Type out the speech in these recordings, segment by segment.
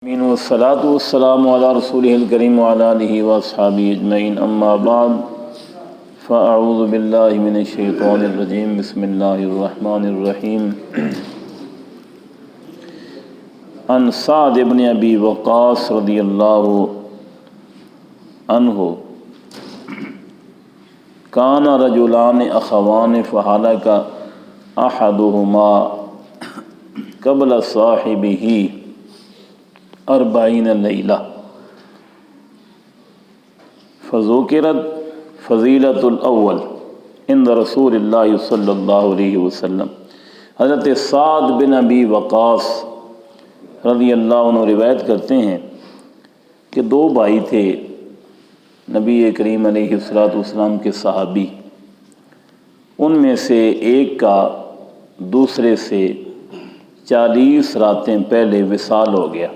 امین والصلاۃ والسلام علی رسولہ الکریم وعلی آلہ واصحابہ اجمعین اما بعد فاعوذ باللہ من الشیطان الرجیم بسم اللہ الرحمن الرحیم عن سعد بن ابی وقاص رضی اللہ عنہ کان رجلان اخوان فہلک احدہما قبل صاحبہ 40 لیلہ فذکرت فضیلۃ الاول عند رسول اللہ صلی اللہ علیہ وسلم۔ حضرت سعد بن ابی وقاص رضی اللہ عنہ روایت کرتے ہیں کہ دو بھائی تھے نبی کریم علیہ الصلوۃ والسلام کے صحابی، ان میں سے ایک کا دوسرے سے 40 راتیں پہلے وصال ہو گیا۔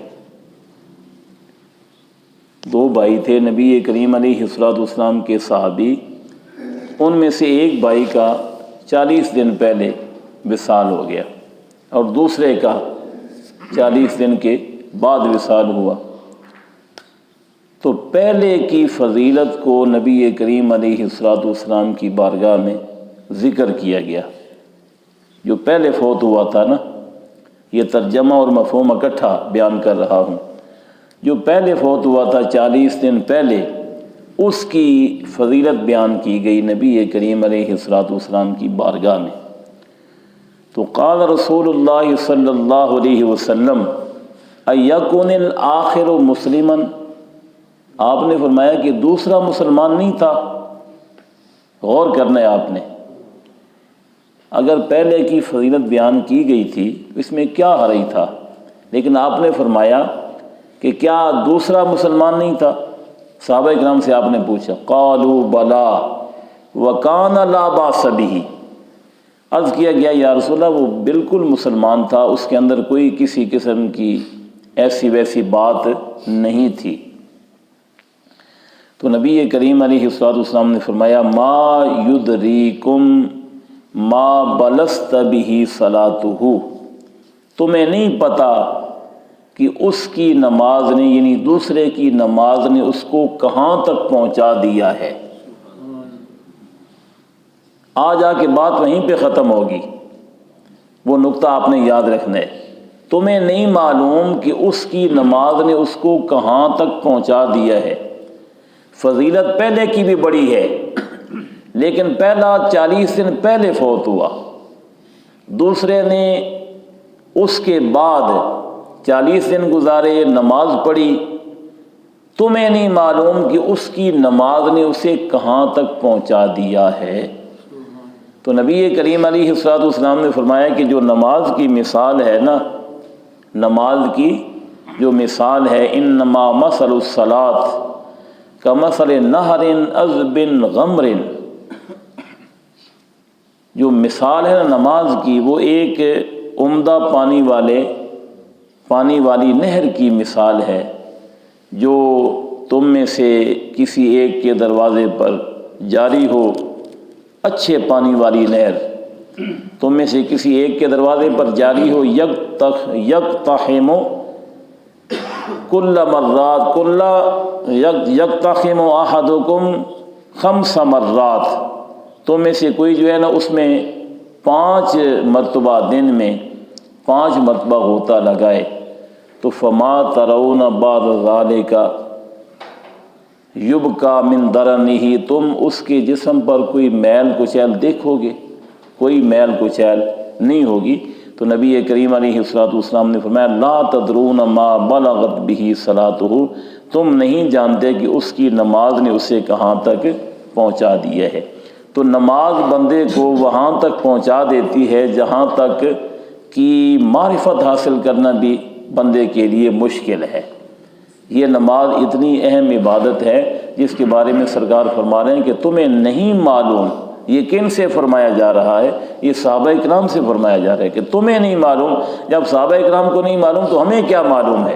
دو بھائی تھے نبی کریم علیہ الصلوۃ والسلام کے صحابی، ان میں سے ایک بھائی کا 40 دن پہلے وصال ہو گیا اور دوسرے کا 40 دن کے بعد وصال ہوا۔ تو پہلے کی فضیلت کو نبی کریم علیہ الصلوۃ والسلام کی بارگاہ میں ذکر کیا گیا۔ جو پہلے فوت ہوا تھا نا، یہ ترجمہ اور مفہوم اکٹھا بیان کر رہا ہوں، جو پہلے فوت ہوا تھا 40 دن پہلے، اس کی فضیلت بیان کی گئی نبی کریم علیہ الصلوۃ والسلام کی بارگاہ میں۔ تو قال رسول اللہ صلی اللہ علیہ وسلم ایکن الآخر مسلما، آپ نے فرمایا کہ دوسرا مسلمان نہیں تھا۔ غور کرنا ہے آپ نے، اگر پہلے کی فضیلت بیان کی گئی تھی اس میں کیا حرج تھا، لیکن آپ نے فرمایا کہ کیا دوسرا مسلمان نہیں تھا؟ صحابہ کرام سے آپ نے پوچھا، قالوا بلا وکان لا باس بہ، عرض کیا گیا یا رسول اللہ وہ بالکل مسلمان تھا، اس کے اندر کوئی کسی قسم کی ایسی ویسی بات نہیں تھی۔ تو نبی کریم علیہ الصلوۃ والسلام نے فرمایا ما یدریکم ما بلست بہ صلاتہ، تمہیں نہیں پتہ کہ اس کی نماز نے، یعنی دوسرے کی نماز نے اس کو کہاں تک پہنچا دیا ہے۔ آ جا کے بات وہیں پہ ختم ہوگی، وہ نقطہ آپ نے یاد رکھنا ہے۔ تمہیں نہیں معلوم کہ اس کی نماز نے اس کو کہاں تک پہنچا دیا ہے۔ فضیلت پہلے کی بھی بڑی ہے، لیکن پہلا 40 دن پہلے فوت ہوا، دوسرے نے اس کے بعد 40 دن گزارے، نماز پڑھی، تمہیں نہیں معلوم کہ اس کی نماز نے اسے کہاں تک پہنچا دیا ہے۔ تو نبی کریم علیہ الصلوۃ والسلام نے فرمایا کہ جو نماز کی مثال ہے نا، نماز کی جو مثال ہے، انما مثل الصلاۃ کمثل نہر عذب غمر، جو مثال ہے نا نماز کی، وہ ایک عمدہ پانی والی نہر کی مثال ہے، جو تم میں سے کسی ایک کے دروازے پر جاری ہو، اچھے پانی والی نہر تم میں سے کسی ایک کے دروازے پر جاری ہو، یقتحم کل مرات یقتحم احدکم 5 مرات، تم میں سے کوئی جو ہے نا اس میں 5 مرتبہ دن میں 5 مرتبہ غوطہ لگائے، تو فما ترون بعد ذالک یبقى من درنہ، تم اس کے جسم پر کوئی میل کچیل دیکھو گے؟ کوئی میل کچیل نہیں ہوگی۔ تو نبی کریم علیہ الصلوۃ والسلام نے فرمایا لا تدرون ما بلغت بہ صلاتہ، تم نہیں جانتے کہ اس کی نماز نے اسے کہاں تک پہنچا دیا ہے۔ تو نماز بندے کو وہاں تک پہنچا دیتی ہے جہاں تک کی معرفت حاصل کرنا بھی بندے کے لیے مشکل ہے۔ یہ نماز اتنی اہم عبادت ہے جس کے بارے میں سرکار فرما رہے ہیں کہ تمہیں نہیں معلوم۔ یہ کن سے فرمایا جا رہا ہے؟ یہ صحابہ کرام سے فرمایا جا رہا ہے کہ تمہیں نہیں معلوم۔ جب صحابہ کرام کو نہیں معلوم تو ہمیں کیا معلوم ہے؟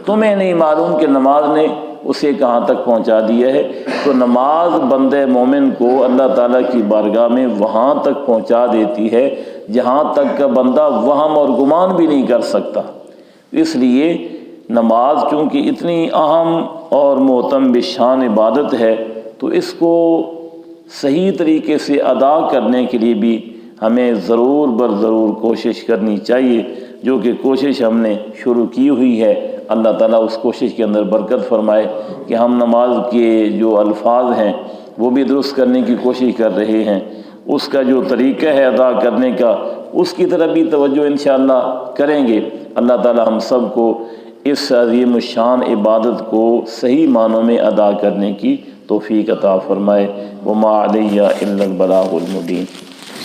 تمہیں نہیں معلوم کہ نماز نے اسے کہاں تک پہنچا دیا ہے۔ تو نماز بندے مومن کو اللہ تعالیٰ کی بارگاہ میں وہاں تک پہنچا دیتی ہے جہاں تک کا بندہ وہم اور گمان بھی نہیں کر سکتا۔ اس لیے نماز چونکہ اتنی اہم اور معتم بشان عبادت ہے تو اس کو صحیح طریقے سے ادا کرنے کے لیے بھی ہمیں ضرور بر ضرور کوشش کرنی چاہیے، جو کہ کوشش ہم نے شروع کی ہوئی ہے۔ اللہ تعالیٰ اس کوشش کے اندر برکت فرمائے کہ ہم نماز کے جو الفاظ ہیں وہ بھی درست کرنے کی کوشش کر رہے ہیں، اس کا جو طریقہ ہے ادا کرنے کا اس کی طرف بھی توجہ انشاءاللہ کریں گے۔ اللہ تعالیٰ ہم سب کو اس عظیم الشان عبادت کو صحیح معنوں میں ادا کرنے کی توفیق عطا فرمائے۔ وما علیہ الا البلاغ المبین۔